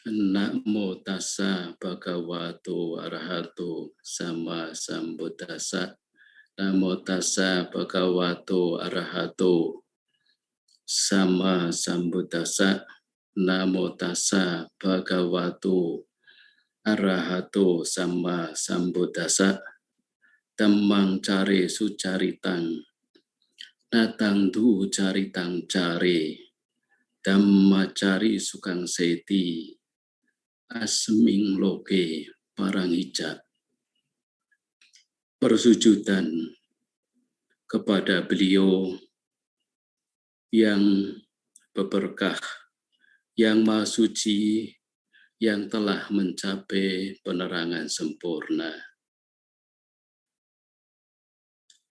Namo tassa bhagavato arahato sama sambuddhassa. Namo tassa bhagavato arahato sama sambuddhassa. Namo tassa bhagavato arahato sama sambuddhassa. Dhammang care sucaritang natang du caritang care dhammacari sukang seti asming loke parangija. Persujudan kepada beliau yang berberkah, yang maha suci, yang telah mencapai penerangan sempurna.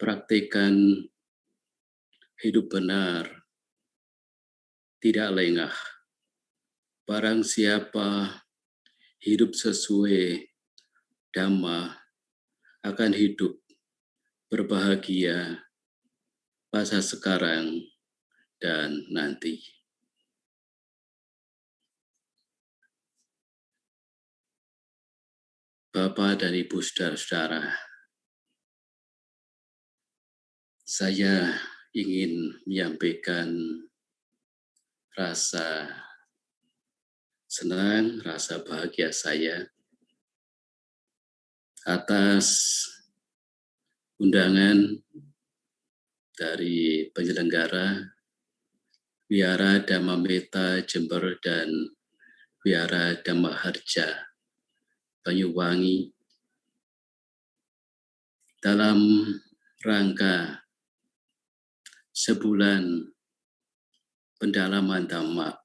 Praktikan hidup benar, tidak lengah. Barang siapa hidup sesuai Dhamma akan hidup berbahagia masa sekarang dan nanti. Bapak dan Ibu saudara-saudara, saya ingin menyampaikan rasa senang, rasa bahagia saya atas undangan dari penyelenggara Wihara Dhammametta Jember dan Wihara Dhammaharja Banyuwangi dalam rangka sebulan pendalaman Dhamma.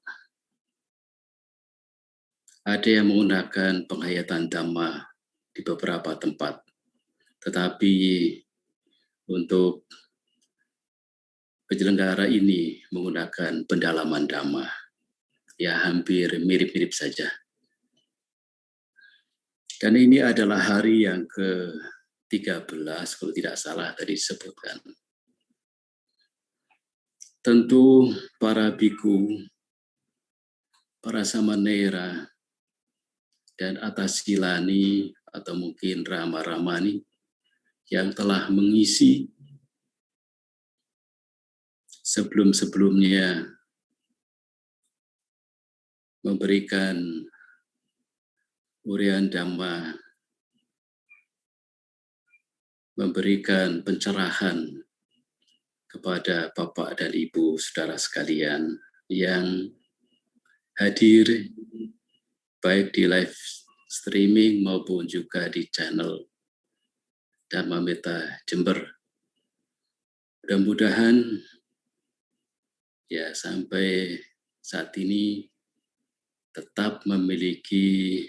Ada yang menggunakan penghayatan Dhamma di beberapa tempat, tetapi untuk penyelenggara ini menggunakan pendalaman Dhamma. Ya, hampir mirip-mirip saja. Dan ini adalah hari yang ke-13, kalau tidak salah tadi disebutkan. Tentu para biku, para samanera, dan atasilani atau mungkin rama-ramani yang telah mengisi sebelum-sebelumnya memberikan urian Dhamma, memberikan pencerahan kepada Bapak dan Ibu saudara sekalian yang hadir baik di live streaming maupun juga di channel Dhammametta Jember. Mudah-mudahan ya sampai saat ini tetap memiliki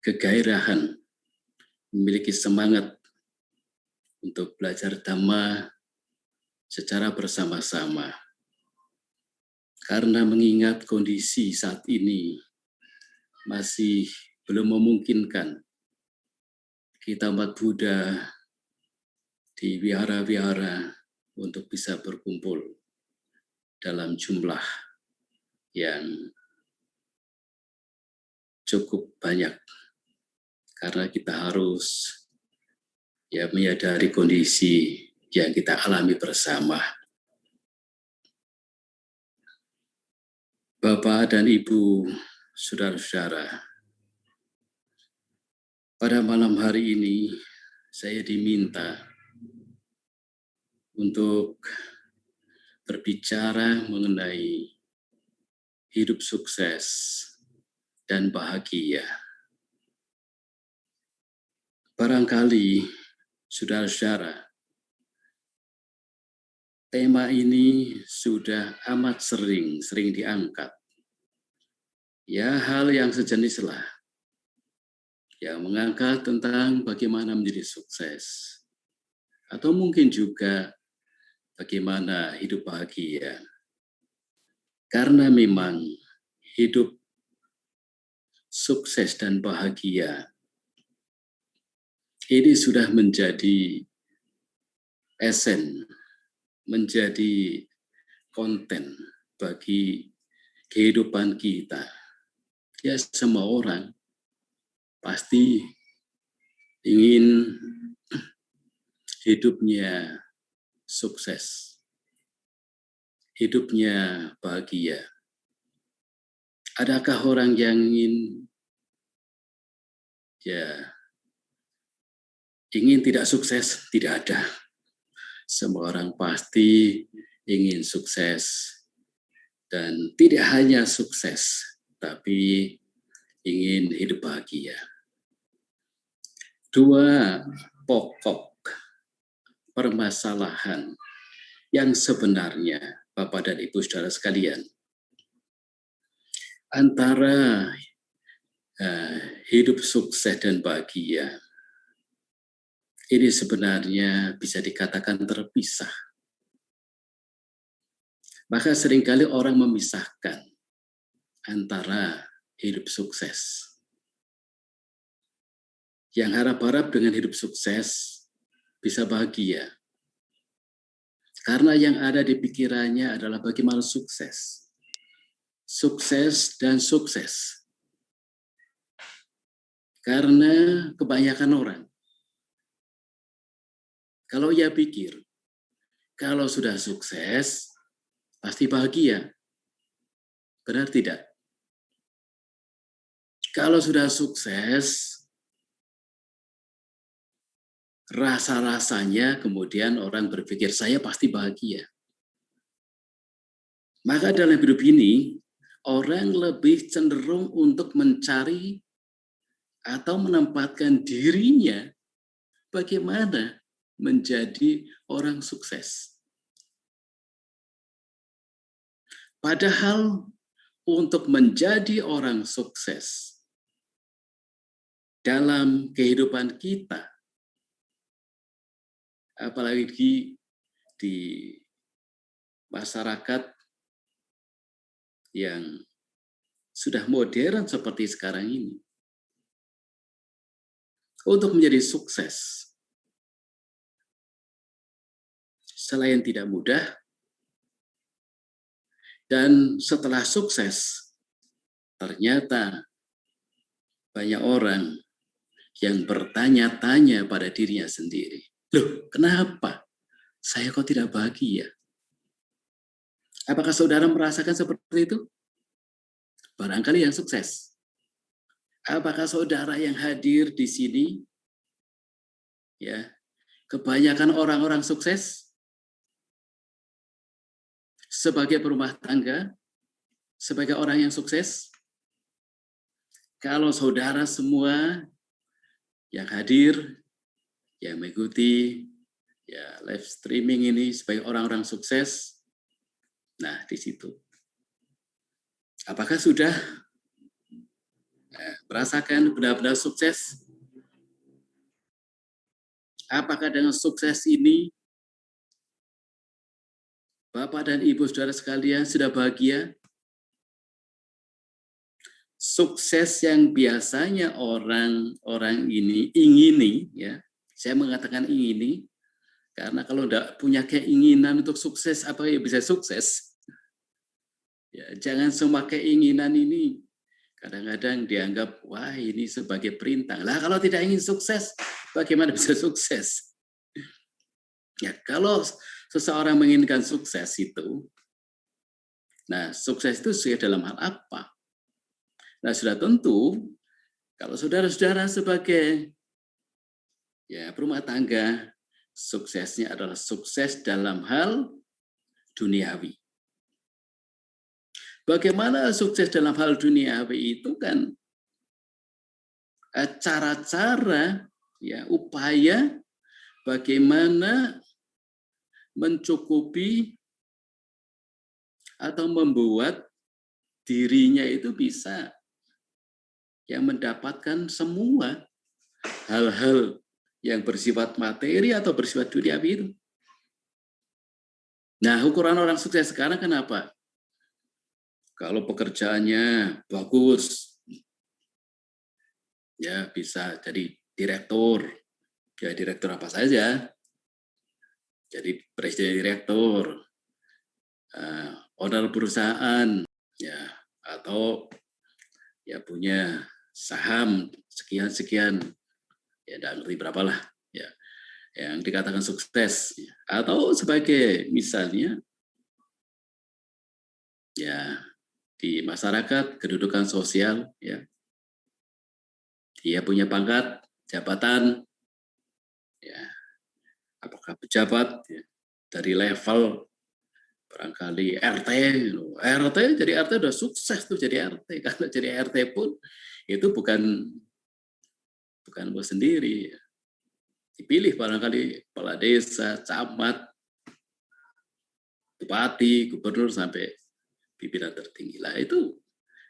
kegairahan, memiliki semangat untuk belajar Dhamma secara bersama-sama. Karena mengingat kondisi saat ini masih belum memungkinkan kita umat Buddha di wihara-wihara untuk bisa berkumpul dalam jumlah yang cukup banyak. Karena kita harus menyadari kondisi yang kita alami bersama. Bapak dan Ibu, saudara-saudara, pada malam hari ini saya diminta untuk berbicara mengenai hidup sukses dan bahagia. Barangkali, saudara-saudara, tema ini sudah amat sering diangkat. Ya, hal yang sejenislah yang mengangkat tentang bagaimana menjadi sukses. Atau mungkin juga bagaimana hidup bahagia. Karena memang hidup sukses dan bahagia ini sudah menjadi esen, menjadi konten bagi kehidupan kita Ya, semua orang pasti ingin hidupnya sukses, hidupnya bahagia. Adakah orang yang ingin tidak sukses? Tidak ada. Semua orang pasti ingin sukses, dan tidak hanya sukses, tapi ingin hidup bahagia. Dua pokok permasalahan yang sebenarnya, Bapak dan Ibu saudara sekalian, antara hidup sukses dan bahagia ini sebenarnya bisa dikatakan terpisah. Maka seringkali orang memisahkan antara hidup sukses. Yang harap-harap dengan hidup sukses bisa bahagia. Karena yang ada di pikirannya adalah bagaimana sukses. Sukses dan sukses. Karena kebanyakan orang, kalau ia pikir, kalau sudah sukses, pasti bahagia. Benar tidak? Kalau sudah sukses, rasa-rasanya kemudian orang berpikir, saya pasti bahagia. Maka dalam hidup ini, orang lebih cenderung untuk mencari atau menempatkan dirinya bagaimana menjadi orang sukses. Padahal untuk menjadi orang sukses dalam kehidupan kita, apalagi di masyarakat yang sudah modern seperti sekarang ini, untuk menjadi sukses, selain tidak mudah, dan setelah sukses, ternyata banyak orang yang bertanya-tanya pada dirinya sendiri. Loh, kenapa saya kok tidak bahagia? Apakah saudara merasakan seperti itu? Barangkali yang sukses. Apakah saudara yang hadir di sini, ya, kebanyakan orang-orang sukses sebagai berumah tangga, sebagai orang yang sukses? Kalau saudara semua yang hadir, yang mengikuti ya live streaming ini sebagai orang-orang sukses, nah di situ. Apakah sudah merasakan benar-benar sukses? Apakah dengan sukses ini Bapak dan Ibu saudara sekalian sudah bahagia? Sukses yang biasanya orang ini ingini, ya, saya mengatakan ingini, karena kalau tidak punya keinginan untuk sukses, apa ya bisa sukses? Ya, jangan semua keinginan ini kadang-kadang dianggap, wah ini sebagai perintah. Lah kalau tidak ingin sukses, bagaimana bisa sukses? Ya, kalau seseorang menginginkan sukses itu, nah sukses itu sesuai dalam hal apa? Nah sudah tentu, kalau saudara-saudara sebagai ya berumah tangga, suksesnya adalah sukses dalam hal duniawi. Bagaimana sukses dalam hal duniawi itu kan cara-cara, ya upaya bagaimana mencukupi atau membuat dirinya itu bisa yang mendapatkan semua hal-hal yang bersifat materi atau bersifat duniawi itu. Nah, ukuran orang sukses sekarang kenapa? Kalau pekerjaannya bagus, ya bisa jadi direktur. Ya direktur apa saja. Jadi presiden direktur, owner perusahaan, ya atau ya punya saham sekian-sekian, ya tidak ngerti berapalah, ya yang dikatakan sukses, ya. Atau sebagai misalnya ya di masyarakat kedudukan sosial, ya dia punya pangkat jabatan, ya apakah pejabat, ya, dari level barangkali RT, RT jadi RT udah sukses tuh jadi RT. Kalau jadi RT pun itu bukan bos sendiri, ya. Dipilih barangkali kepala desa, camat, bupati, gubernur sampai pimpinan tertinggi lah. Itu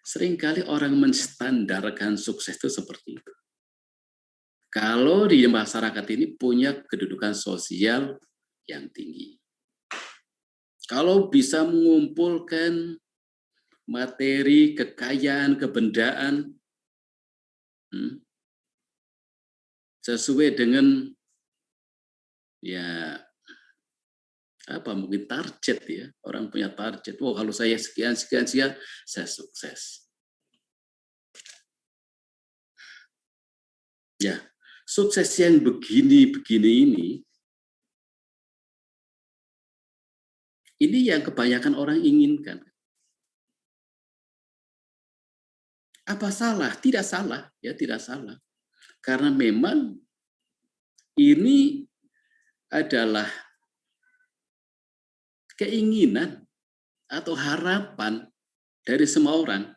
seringkali orang menstandarkan sukses itu seperti itu. Kalau di masyarakat ini punya kedudukan sosial yang tinggi. Kalau bisa mengumpulkan materi, kekayaan, kebendaan sesuai dengan ya apa mungkin target, ya, orang punya target. Oh, kalau saya sekian saya sukses. Ya, sukses yang begini ini yang kebanyakan orang inginkan. Apa salah? Tidak salah, ya tidak salah. Karena memang ini adalah keinginan atau harapan dari semua orang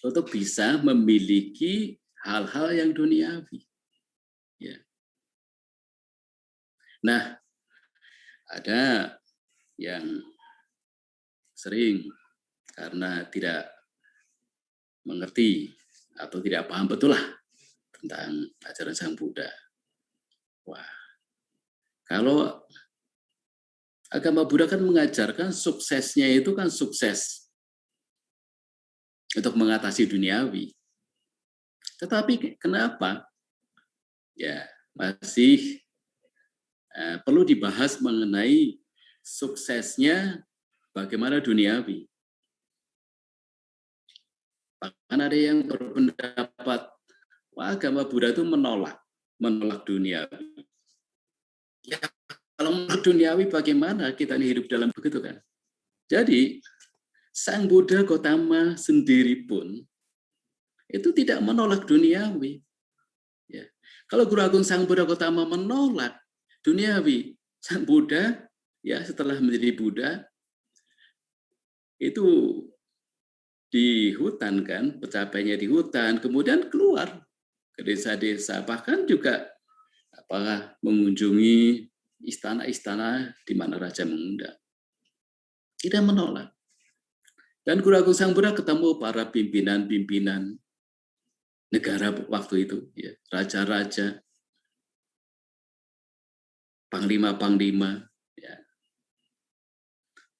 untuk bisa memiliki hal-hal yang duniawi. Ya. Nah, ada yang sering karena tidak mengerti atau tidak paham betul lah tentang ajaran Sang Buddha. Wah, kalau agama Buddha kan mengajarkan suksesnya itu kan sukses untuk mengatasi duniawi. Tetapi kenapa? Ya, masih perlu dibahas mengenai suksesnya bagaimana duniawi. Bahkan ada yang berpendapat, wah, agama Buddha itu menolak duniawi. Ya, kalau menolak duniawi bagaimana kita ini hidup dalam begitu kan? Jadi, Sang Buddha Gautama sendiri pun itu tidak menolak duniawi. Ya. Kalau Guru Agung Sang Buddha Gautama menolak duniawi, Sang Buddha ya setelah menjadi Buddha itu di hutan kan, pencapaiannya di hutan, kemudian keluar ke desa-desa, bahkan juga apakah mengunjungi istana-istana di mana raja mengundang. Tidak menolak. Dan Guru Agung Sang Buddha ketemu para pimpinan-pimpinan negara waktu itu, ya, raja-raja, panglima-panglima, ya,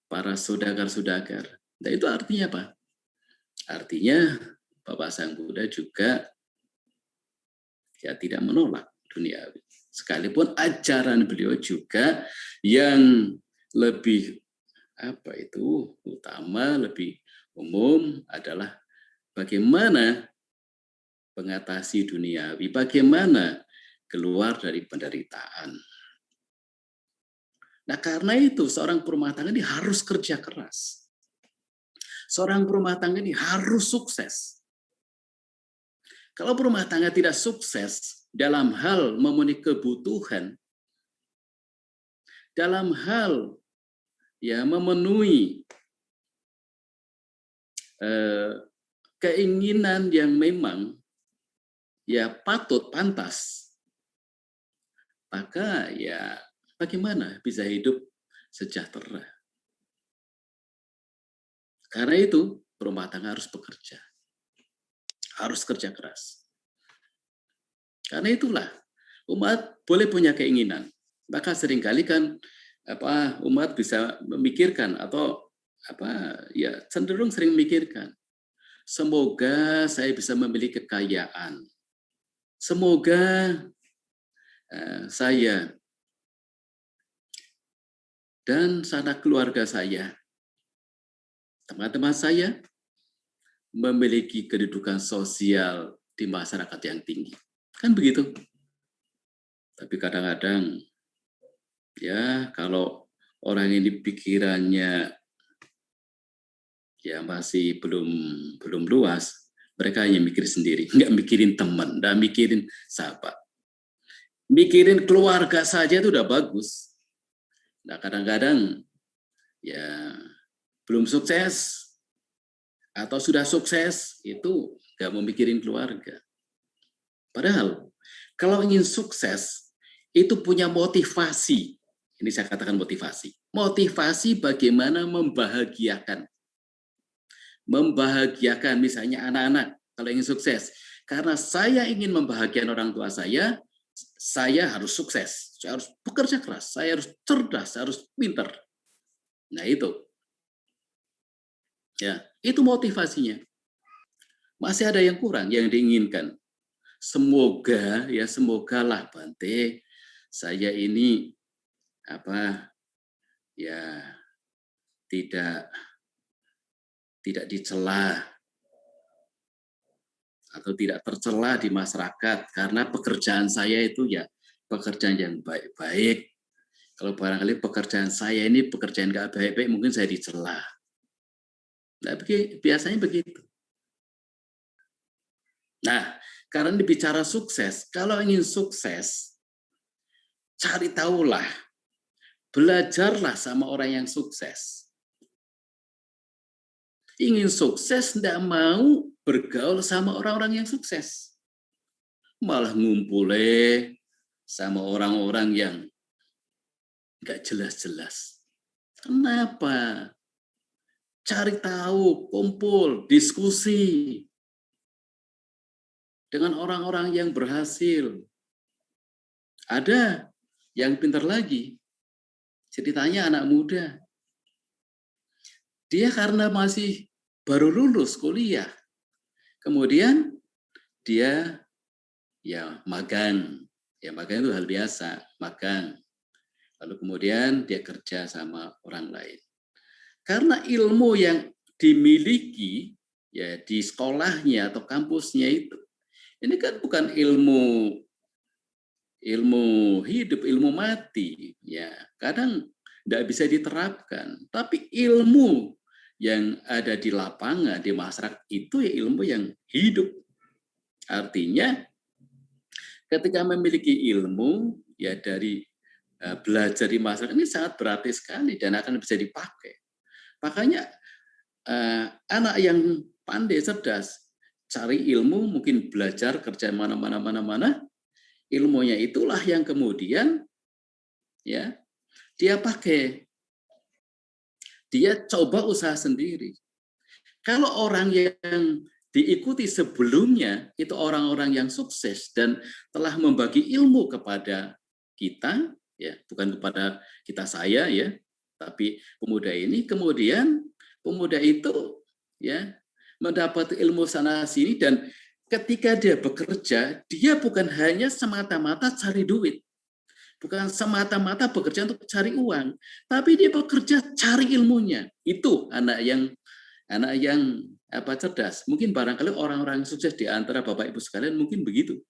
para saudagar-saudagar. Nah, itu artinya apa? Artinya Bapak Sang Buddha juga ya tidak menolak duniawi. Sekalipun ajaran beliau juga yang lebih utama, lebih umum adalah bagaimana mengatasi duniawi, bagaimana keluar dari penderitaan. Nah, karena itu seorang perumah tangga ini harus kerja keras. Seorang perumah tangga ini harus sukses. Kalau perumah tangga tidak sukses dalam hal memenuhi kebutuhan, dalam hal ya memenuhi keinginan yang memang ya patut, pantas, maka ya bagaimana bisa hidup sejahtera? Karena itu perumah tangga harus bekerja, harus kerja keras. Karena itulah umat boleh punya keinginan, maka seringkali kan umat bisa memikirkan atau ya cenderung sering memikirkan, semoga saya bisa memiliki kekayaan, semoga saya dan sanak keluarga saya teman-teman saya memiliki kedudukan sosial di masyarakat yang tinggi. Kan begitu. Tapi kadang-kadang ya kalau orang ini pikirannya ya masih belum luas, mereka hanya mikir sendiri, nggak mikirin teman, nggak mikirin sahabat. Mikirin keluarga saja itu udah bagus. Nah kadang-kadang ya belum sukses atau sudah sukses itu nggak mau mikirin keluarga. Padahal kalau ingin sukses itu punya motivasi. Ini saya katakan motivasi. Motivasi bagaimana membahagiakan. Membahagiakan misalnya anak-anak kalau ingin sukses. Karena saya ingin membahagiakan orang tua saya harus sukses. Saya harus bekerja keras, saya harus cerdas, saya harus pintar. Nah itu. Ya, itu motivasinya. Masih ada yang kurang yang diinginkan. Semogalah Bante, saya ini tidak dicela atau tidak tercela di masyarakat karena pekerjaan saya itu ya pekerjaan yang baik-baik. Kalau barangkali pekerjaan saya ini pekerjaan nggak baik-baik, mungkin saya dicela. Nah, biasanya begitu. Nah, karena bicara sukses, kalau ingin sukses, cari tahulah, belajarlah sama orang yang sukses. Ingin sukses, tidak mau bergaul sama orang-orang yang sukses. Malah ngumpulnya sama orang-orang yang nggak jelas-jelas. Kenapa? Cari tahu, kumpul, diskusi dengan orang-orang yang berhasil. Ada yang pintar lagi. Ceritanya anak muda. Dia karena masih baru lulus kuliah. Kemudian dia ya magang. Ya magang itu hal biasa, magang. Lalu kemudian dia kerja sama orang lain. Karena ilmu yang dimiliki ya di sekolahnya atau kampusnya itu, ini kan bukan ilmu hidup, ilmu mati. Ya, kadang tidak bisa diterapkan. Tapi ilmu yang ada di lapangan, di masyarakat itu ya ilmu yang hidup. Artinya ketika memiliki ilmu ya dari belajar di masyarakat ini sangat berarti sekali dan akan bisa dipakai. Makanya anak yang pandai, cerdas, cari ilmu, mungkin belajar kerja mana, ilmunya itulah yang kemudian ya dia pakai. Dia coba usaha sendiri. Kalau orang yang diikuti sebelumnya itu orang-orang yang sukses dan telah membagi ilmu kepada kita, ya bukan kepada kita saya ya, tapi pemuda ini, kemudian pemuda itu ya mendapat ilmu sana sini dan ketika dia bekerja, dia bukan hanya semata-mata cari duit. Bukan semata-mata bekerja untuk cari uang, tapi dia bekerja cari ilmunya. Itu anak yang cerdas. Mungkin barangkali orang-orang sukses di antara Bapak Ibu sekalian mungkin begitu.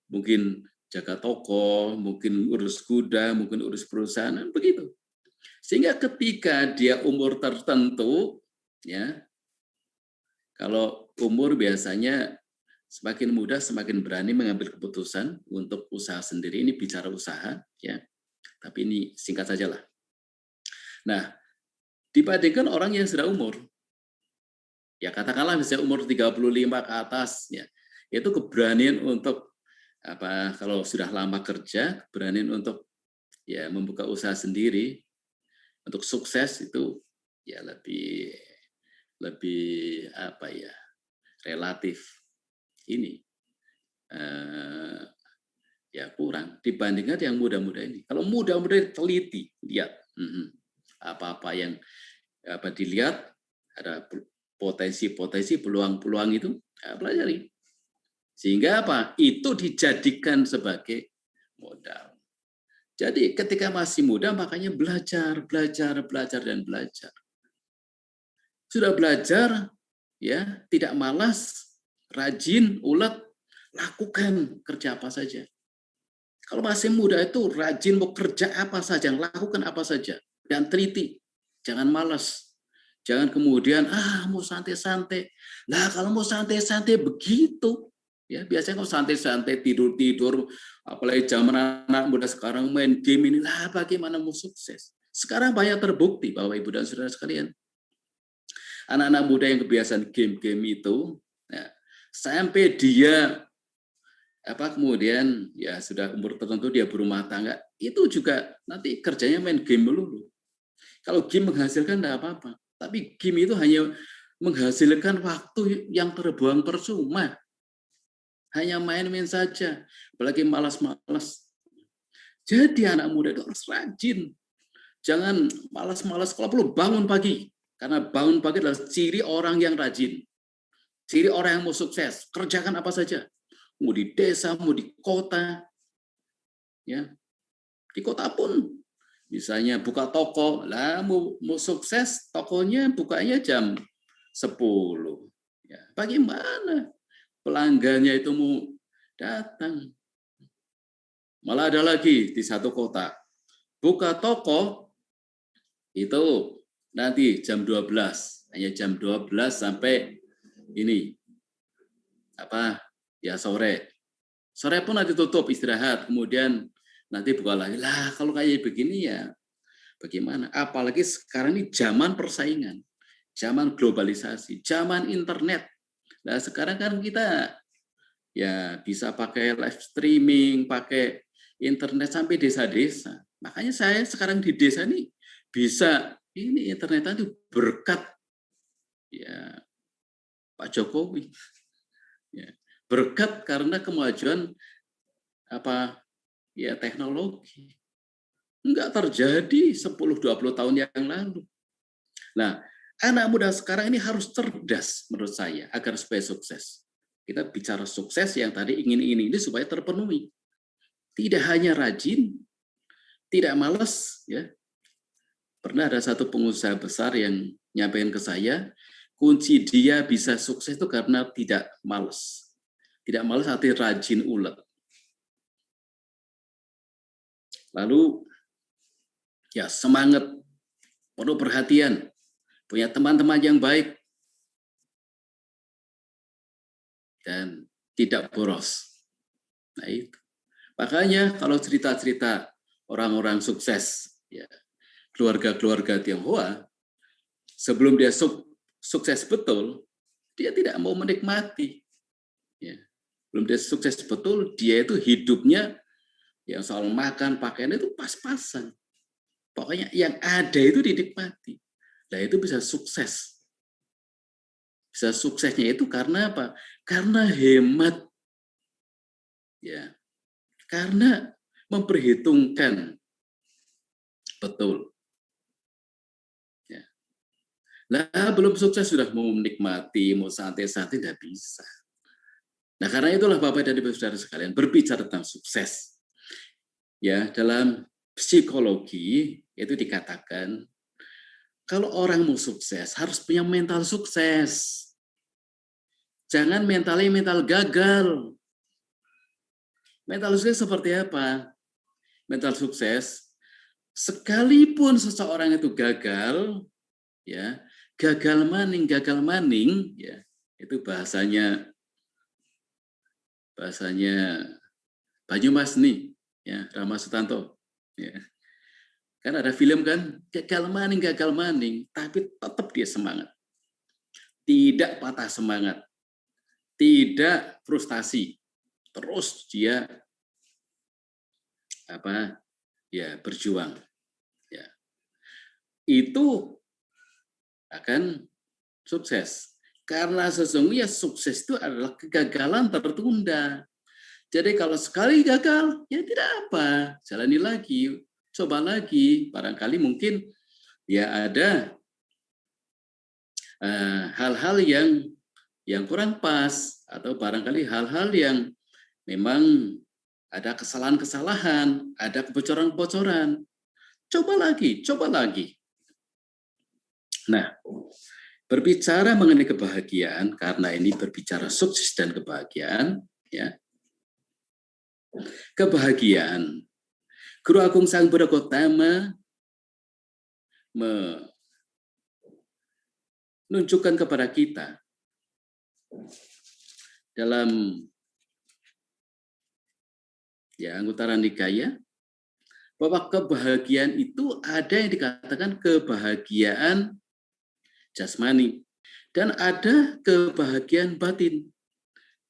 Mungkin jaga toko, mungkin urus kuda, mungkin urus perusahaan, begitu. Sehingga ketika dia umur tertentu, ya, kalau umur biasanya semakin muda semakin berani mengambil keputusan untuk usaha sendiri. Ini bicara usaha, ya. Tapi ini singkat saja lah. Nah, dibandingkan orang yang sudah umur, ya katakanlah misalnya umur 35 ke atas, ya, itu keberanian untuk kalau sudah lama kerja, keberanian untuk ya membuka usaha sendiri, untuk sukses itu ya lebih relatif ini ya kurang dibandingkan yang muda-muda ini. Kalau muda-muda teliti, lihat apa-apa yang dilihat, ada potensi-potensi, peluang-peluang itu pelajari. Sehingga itu dijadikan sebagai modal. Jadi ketika masih muda makanya belajar. Sudah belajar, ya, tidak malas, rajin, ulet, lakukan kerja apa saja. Kalau masih muda itu rajin mau kerja apa saja, lakukan apa saja, dan teliti, jangan malas. Jangan kemudian mau santai-santai. Lah kalau mau santai-santai begitu, ya biasanya kalau santai-santai tidur-tidur, apalagi zaman anak muda sekarang main game ini, lah bagaimana mau sukses? Sekarang banyak terbukti bahwa ibu dan saudara sekalian, anak-anak muda yang kebiasaan game-game itu, ya, sampai dia kemudian ya sudah umur tertentu dia berumah tangga, itu juga nanti kerjanya main game melulu. Kalau game menghasilkan tidak apa-apa, tapi game itu hanya menghasilkan waktu yang terbuang percuma. Hanya main-main saja, apalagi malas-malas. Jadi anak muda itu harus rajin. Jangan malas-malas, kalau perlu bangun pagi. Karena bangun pagi adalah ciri orang yang rajin. Ciri orang yang mau sukses. Kerjakan apa saja. Mau di desa, mau di kota. Ya, di kota pun misalnya buka toko, lah mau sukses tokonya bukanya jam 10. Ya, bagaimana pelanggannya itu mau datang? Malah ada lagi di satu kota, buka toko itu nanti jam 12, hanya jam 12 sampai ini sore. Sore pun nanti tutup istirahat, kemudian nanti buka lagi. Lah kalau kayak begini ya bagaimana? Apalagi sekarang ini zaman persaingan, zaman globalisasi, zaman internet. Nah sekarang kan kita ya bisa pakai live streaming, pakai internet sampai desa-desa. Makanya saya sekarang di desa nih bisa ini internet itu berkat ya Pak Jokowi. Ya, berkat karena kemajuan teknologi. Enggak terjadi 10-20 tahun yang lalu. Nah, anak muda sekarang ini harus cerdas menurut saya agar supaya sukses. Kita bicara sukses yang tadi ingin ini supaya terpenuhi. Tidak hanya rajin, tidak malas, ya. Pernah ada satu pengusaha besar yang nyampaikan ke saya, kunci dia bisa sukses itu karena tidak malas. Tidak malas artinya rajin ulet. Lalu ya semangat, penuh perhatian, punya teman-teman yang baik, dan tidak boros. Nah itu. Makanya kalau cerita-cerita orang-orang sukses, ya, keluarga-keluarga Tionghoa, sebelum dia sukses betul, dia tidak mau menikmati. Ya. Belum dia sukses betul, dia itu hidupnya yang soal makan, pakaian itu pas-pasan. Pokoknya yang ada itu dinikmati. Nah itu bisa sukses. Bisa suksesnya itu karena apa? Karena hemat. Ya. Karena memperhitungkan betul. Ya. Nah, belum sukses sudah mau menikmati, mau santai-santai, tidak bisa. Nah, karena itulah Bapak dan Ibu Saudara sekalian, berbicara tentang sukses. Ya, dalam psikologi itu dikatakan kalau orang mau sukses harus punya mental sukses. Jangan mentalnya mental gagal. Mental sukses seperti apa? Mental sukses sekalipun seseorang itu gagal, ya, gagal maning, ya, itu bahasanya Banyumas nih, ya, Rama Sutanto, ya. Kan ada film kan, gagal maning, tapi tetap dia semangat. Tidak patah semangat. Tidak frustasi. Terus dia berjuang. Ya. Itu akan sukses. Karena sesungguhnya sukses itu adalah kegagalan tertunda. Jadi kalau sekali gagal, ya tidak apa. Jalani lagi, coba lagi. Barangkali mungkin ya ada hal-hal yang kurang pas. Atau barangkali hal-hal yang memang ada kesalahan-kesalahan, ada kebocoran-kebocoran. Coba lagi. Nah, Berbicara mengenai kebahagiaan, karena ini berbicara sukses dan kebahagiaan, ya. Kebahagiaan. Guru Agung Sang Buddha Gautama menunjukkan kepada kita dalam Anguttara Nikaya bahwa kebahagiaan itu ada yang dikatakan kebahagiaan jasmani dan ada kebahagiaan batin,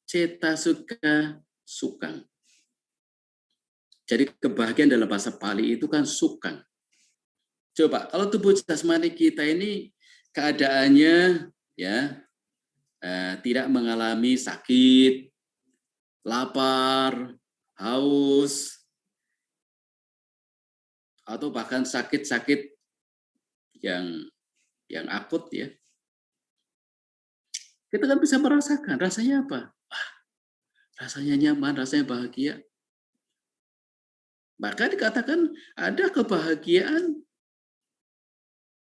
cetasukha sukang. Jadi kebahagiaan dalam bahasa Pali itu kan sukang. Coba kalau tubuh jasmani kita ini keadaannya tidak mengalami sakit, lapar, haus, atau bahkan sakit-sakit yang akut ya. Kita kan bisa merasakan rasanya apa? Rasanya nyaman, rasanya bahagia. Maka dikatakan ada kebahagiaan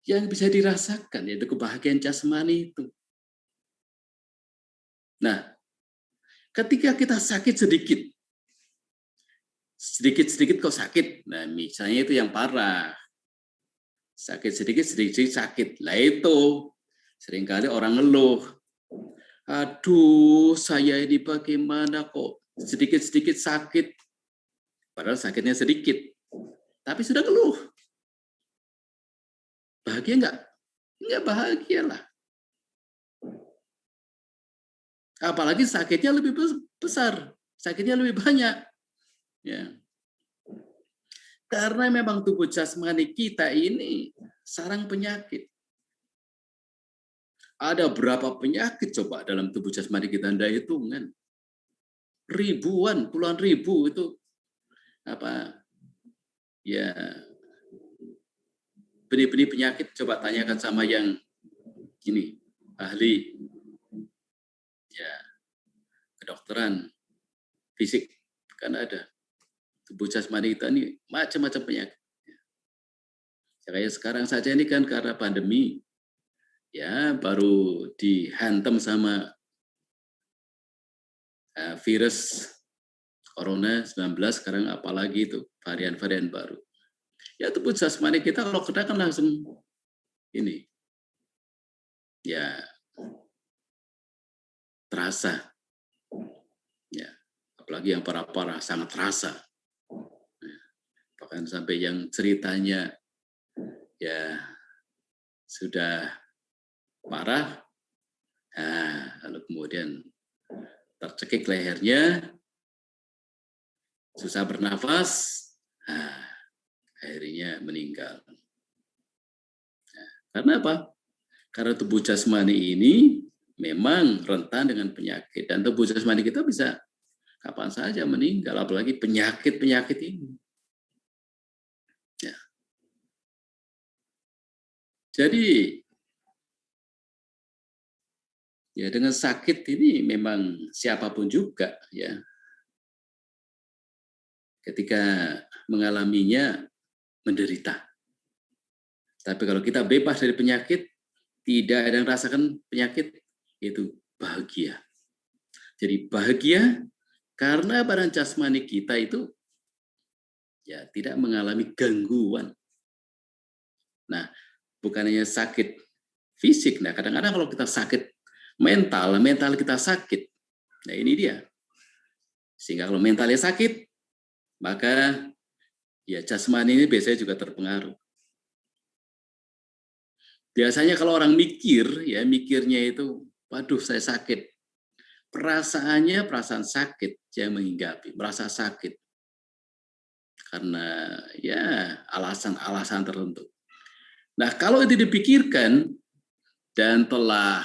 yang bisa dirasakan, yaitu kebahagiaan jasmani itu. Nah, ketika kita sakit sedikit kok sakit. Nah, misalnya itu yang parah. Sakit sedikit sakit. Lah itu, seringkali orang ngeluh. Aduh, saya ini bagaimana kok sedikit-sedikit sakit. Padahal sakitnya sedikit. Tapi sudah ngeluh. Bahagia enggak? Enggak bahagia lah. Apalagi sakitnya lebih besar. Sakitnya lebih banyak. Ya. Karena memang tubuh jasmani kita ini sarang penyakit. Ada berapa penyakit coba dalam tubuh jasmani kita, Anda hitungan. Ribuan, puluhan ribu itu benih-benih penyakit. Coba tanyakan sama yang ini ahli kedokteran fisik, kan ada tubuh jasmani kita ini macam-macam penyakit. Kayak sekarang saja ini kan karena pandemi, baru dihantam sama virus Corona 19, sekarang apalagi itu varian-varian baru. Ya tubuh jasmani kita kalau kena kan langsung ini, terasa. Ya, apalagi yang parah-parah sangat terasa. Bahkan sampai yang ceritanya sudah parah, lalu kemudian tercekik lehernya, susah bernafas, akhirnya meninggal. Karena apa? Karena tubuh jasmani ini memang rentan dengan penyakit, dan tubuh jasmani kita bisa kapan saja meninggal, apalagi penyakit-penyakit ini. Jadi dengan sakit ini memang siapapun juga ketika mengalaminya menderita. Tapi kalau kita bebas dari penyakit, tidak ada yang rasakan penyakit, itu bahagia. Jadi bahagia karena badan jasmani kita itu tidak mengalami gangguan. Nah, bukan hanya sakit fisik. Nah, kadang-kadang kalau kita sakit mental kita sakit. Nah, ini dia. Sehingga kalau mentalnya sakit, maka jasmani ini biasanya juga terpengaruh. Biasanya kalau orang mikirnya itu, waduh saya sakit. Perasaannya perasaan sakit yang menghinggapi, merasa sakit. Karena alasan-alasan tertentu. Nah, kalau itu dipikirkan dan telah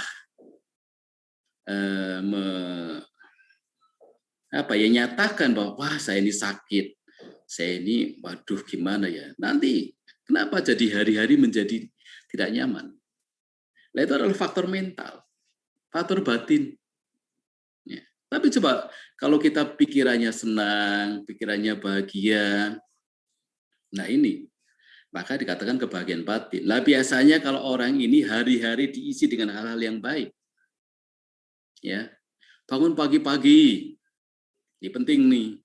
nyatakan bahwa wah saya ini sakit, saya ini waduh gimana ya, nanti kenapa jadi hari-hari menjadi tidak nyaman. Nah, itu adalah faktor mental, faktor batin. Tapi coba kalau kita pikirannya senang, pikirannya bahagia, nah ini maka dikatakan kebahagiaan batin. Lah biasanya kalau orang ini hari-hari diisi dengan hal-hal yang baik, ya, bangun pagi-pagi, ini penting nih,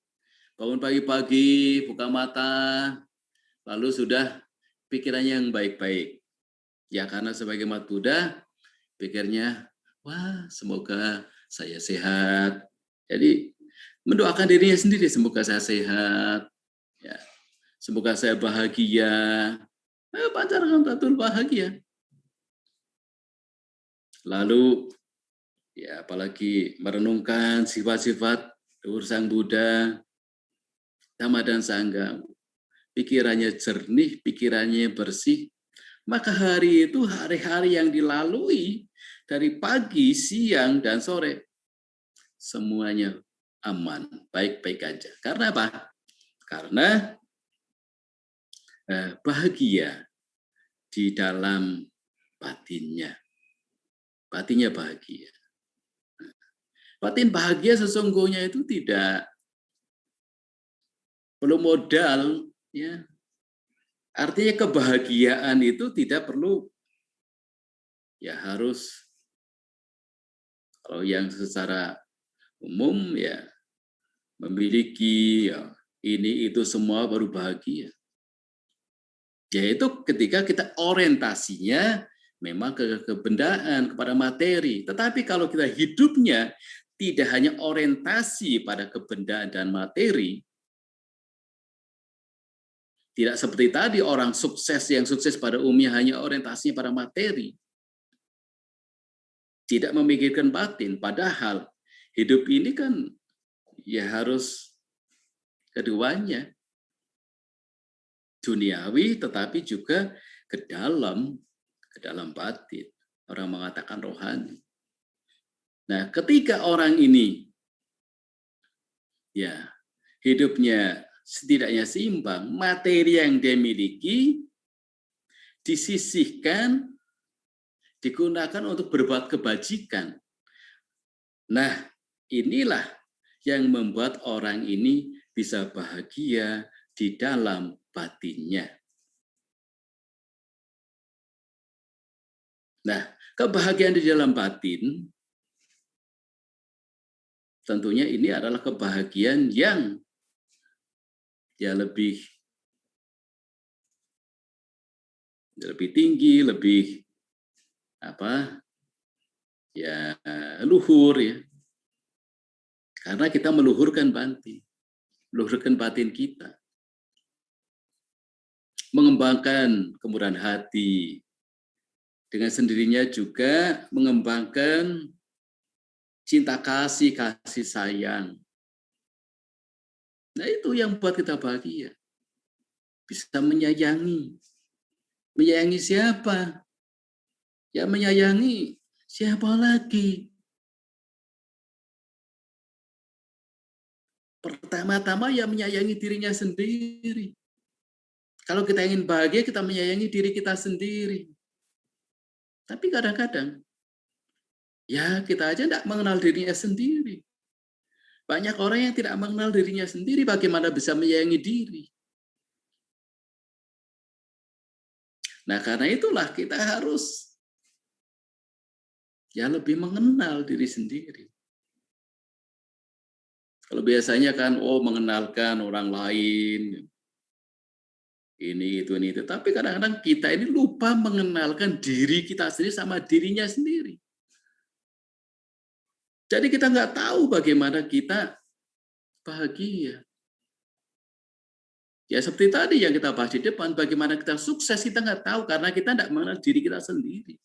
bangun pagi-pagi, buka mata, lalu sudah pikirannya yang baik-baik. Ya karena sebagai umat Buddha, pikirnya, wah semoga saya sehat. Jadi mendoakan dirinya sendiri, semoga saya sehat, ya, semoga saya bahagia. Pancarkan betul bahagia. Lalu, ya apalagi merenungkan sifat-sifat luhur Sang Buddha, Dhamma dan Sangha. Pikirannya jernih, pikirannya bersih, maka hari itu hari-hari yang dilalui dari pagi, siang, dan sore, semuanya aman, baik-baik aja. Karena apa? Karena bahagia di dalam batinnya. Batinnya bahagia. Batin bahagia sesungguhnya itu tidak perlu modal, ya. Artinya kebahagiaan itu tidak perlu, ya harus, kalau yang secara umum ya memiliki ya, ini itu semua baru bahagia. Yaitu ketika kita orientasinya memang ke kebendaan, kepada materi. Tetapi kalau kita hidupnya tidak hanya orientasi pada kebendaan dan materi, tidak seperti tadi orang sukses yang sukses pada umumnya hanya orientasinya pada materi. Tidak memikirkan batin. Padahal hidup ini kan ya harus keduanya. Duniawi tetapi juga ke dalam batin. Orang mengatakan rohani. Nah, ketika orang ini ya hidupnya setidaknya seimbang, materi yang dia miliki disisihkan, digunakan untuk berbuat kebajikan. Nah, inilah yang membuat orang ini bisa bahagia di dalam batinnya. Nah, kebahagiaan di dalam batin, tentunya ini adalah kebahagiaan yang ya lebih tinggi, lebih ya luhur ya. Karena kita meluhurkan batin kita. Mengembangkan kemurahan hati. Dengan sendirinya juga mengembangkan cinta kasih sayang. Nah itu yang buat kita bahagia. Bisa menyayangi. Menyayangi siapa? Ya menyayangi siapa lagi? Pertama-tama ya menyayangi dirinya sendiri. Kalau kita ingin bahagia, kita menyayangi diri kita sendiri. Tapi kadang-kadang, ya kita aja tidak mengenal dirinya sendiri. Banyak orang yang tidak mengenal dirinya sendiri, bagaimana bisa menyayangi diri. Nah karena itulah kita harus ya lebih mengenal diri sendiri. Kalau biasanya kan, mengenalkan orang lain, ini, itu. Tapi kadang-kadang kita ini lupa mengenalkan diri kita sendiri sama dirinya sendiri. Jadi kita nggak tahu bagaimana kita bahagia. Ya seperti tadi yang kita bahas di depan, bagaimana kita sukses kita nggak tahu karena kita tidak mengenal diri kita sendiri.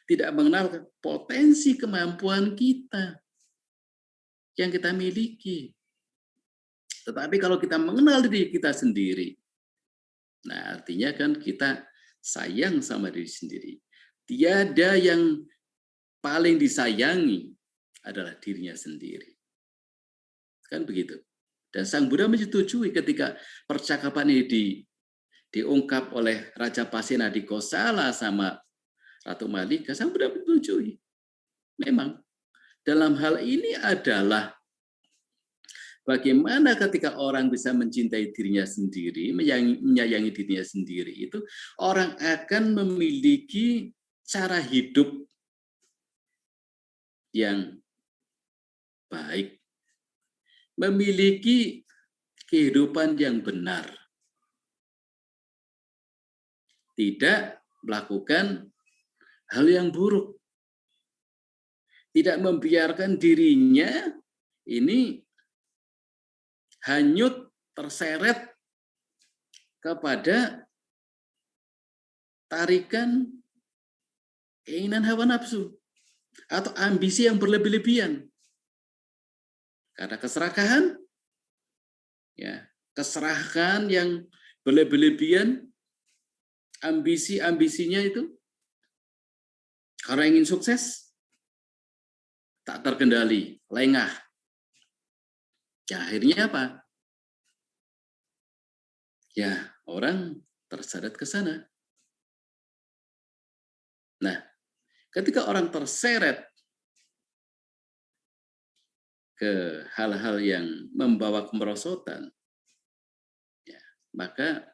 Tidak mengenal potensi kemampuan kita yang kita miliki. Tetapi kalau kita mengenal diri kita sendiri, nah artinya kan kita sayang sama diri sendiri. Tiada yang paling disayangi adalah dirinya sendiri. Kan begitu. Dan Sang Buddha menyetujui ketika percakapan ini diungkap oleh Raja Pasenadikosala sama Ratu Malika, Sang Buddha menyetujui. Memang dalam hal ini adalah Bagaimana ketika orang bisa mencintai dirinya sendiri, menyayangi dirinya sendiri, itu orang akan memiliki cara hidup yang baik, memiliki kehidupan yang benar, tidak melakukan hal yang buruk, tidak membiarkan dirinya ini hanyut, terseret kepada tarikan keinginan hawa nafsu atau ambisi yang berlebih-lebihan. Karena keserakahan, ya, keserakahan yang berlebih-lebihan, ambisinya itu karena ingin sukses tak terkendali, lengah. Ya, akhirnya apa? Ya, orang terseret ke sana. Nah, ketika orang terseret ke hal-hal yang membawa kemerosotan, ya, maka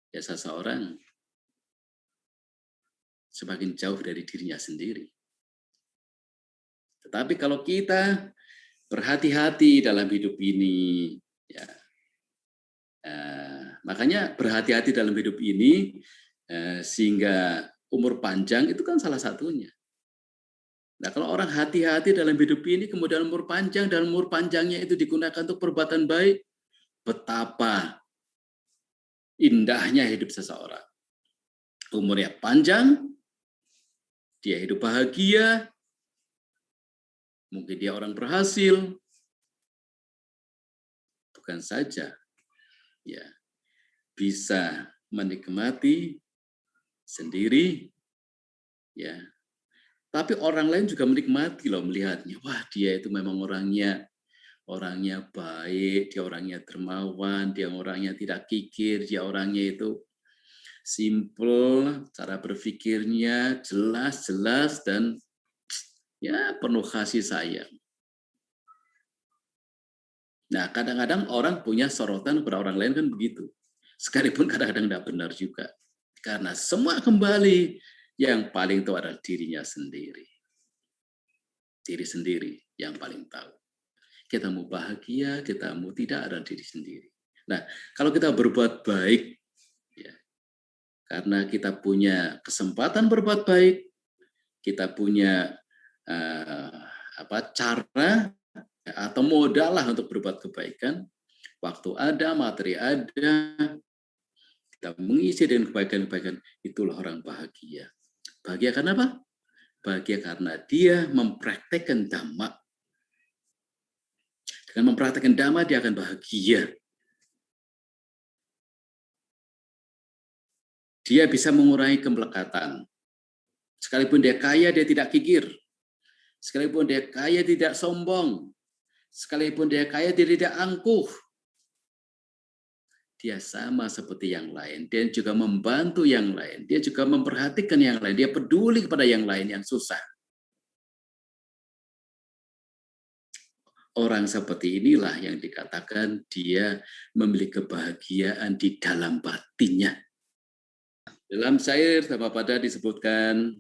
ya seseorang semakin jauh dari dirinya sendiri. Tetapi kalau kita berhati-hati dalam hidup ini, ya, makanya berhati-hati dalam hidup ini sehingga umur panjang itu kan salah satunya. Nah, kalau orang hati-hati dalam hidup ini, kemudian umur panjang, dan umur panjangnya itu digunakan untuk perbuatan baik, betapa indahnya hidup seseorang. Umurnya panjang, dia hidup bahagia, mungkin dia orang berhasil, bukan saja ya bisa menikmati sendiri, ya, tapi orang lain juga menikmati loh melihatnya. Wah, dia itu memang orangnya baik, dia orangnya dermawan, dia orangnya tidak kikir, dia orangnya itu simple, cara berpikirnya jelas dan ya penuh kasih sayang. Nah, kadang-kadang orang punya sorotan kepada orang lain kan begitu. Sekalipun kadang-kadang tidak benar juga. Karena semua kembali yang paling tahu adalah dirinya sendiri. Diri sendiri yang paling tahu. Kita mau bahagia, kita mau tidak, adalah diri sendiri. Nah, kalau kita berbuat baik, ya, karena kita punya kesempatan berbuat baik, kita punya cara atau modal lah untuk berbuat kebaikan, waktu ada, materi ada, kita mengisi dengan kebaikan-kebaikan, itulah orang bahagia. Bahagia karena apa? Bahagia karena dia mempraktekkan dhamma. Dengan mempraktekkan dhamma, dia akan bahagia. Dia bisa mengurangi kemelekatan. Sekalipun dia kaya, dia tidak kikir. Sekalipun dia kaya, tidak sombong. Sekalipun dia kaya, dia tidak angkuh. Dia sama seperti yang lain. Dia juga membantu yang lain. Dia juga memperhatikan yang lain. Dia peduli kepada yang lain yang susah. Orang seperti inilah yang dikatakan dia memiliki kebahagiaan di dalam batinnya. Dalam syair Dhammapada disebutkan,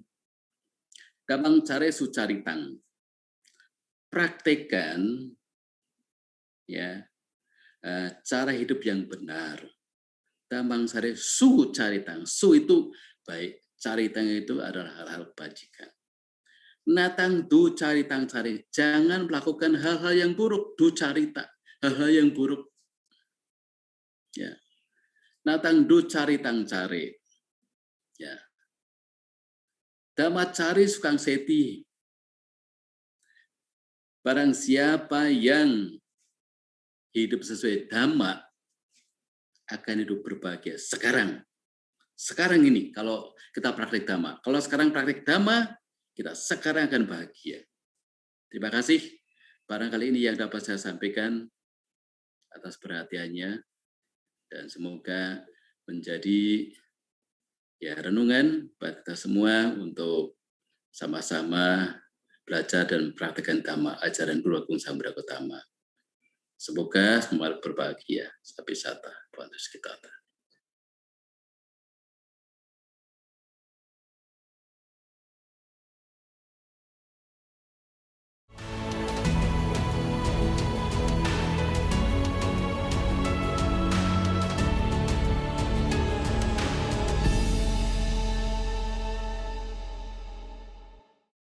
Damang care sucaritang. Praktekkan ya cara hidup yang benar. Damang care sucaritang. Su itu baik, caritang itu adalah hal-hal kebajikan. Natang du caritang cari. Jangan melakukan hal-hal yang buruk. Du carita. Hal-hal yang buruk. Ya. Natang du caritang cari. Ya. Dhamma cari sukang seti. Barang siapa yang hidup sesuai dhamma akan hidup berbahagia. Sekarang ini kalau kita praktik dhamma. Kalau sekarang praktik dhamma, kita sekarang akan bahagia. Terima kasih. Barangkali ini yang dapat saya sampaikan atas perhatiannya. Dan semoga menjadi ya renungan bagi kita semua untuk sama-sama belajar dan mempraktikkan dhamma ajaran Guru Agung Samudra Gautama. Semoga semua berbahagia. Sampai sata. Tuhan Yesus kita.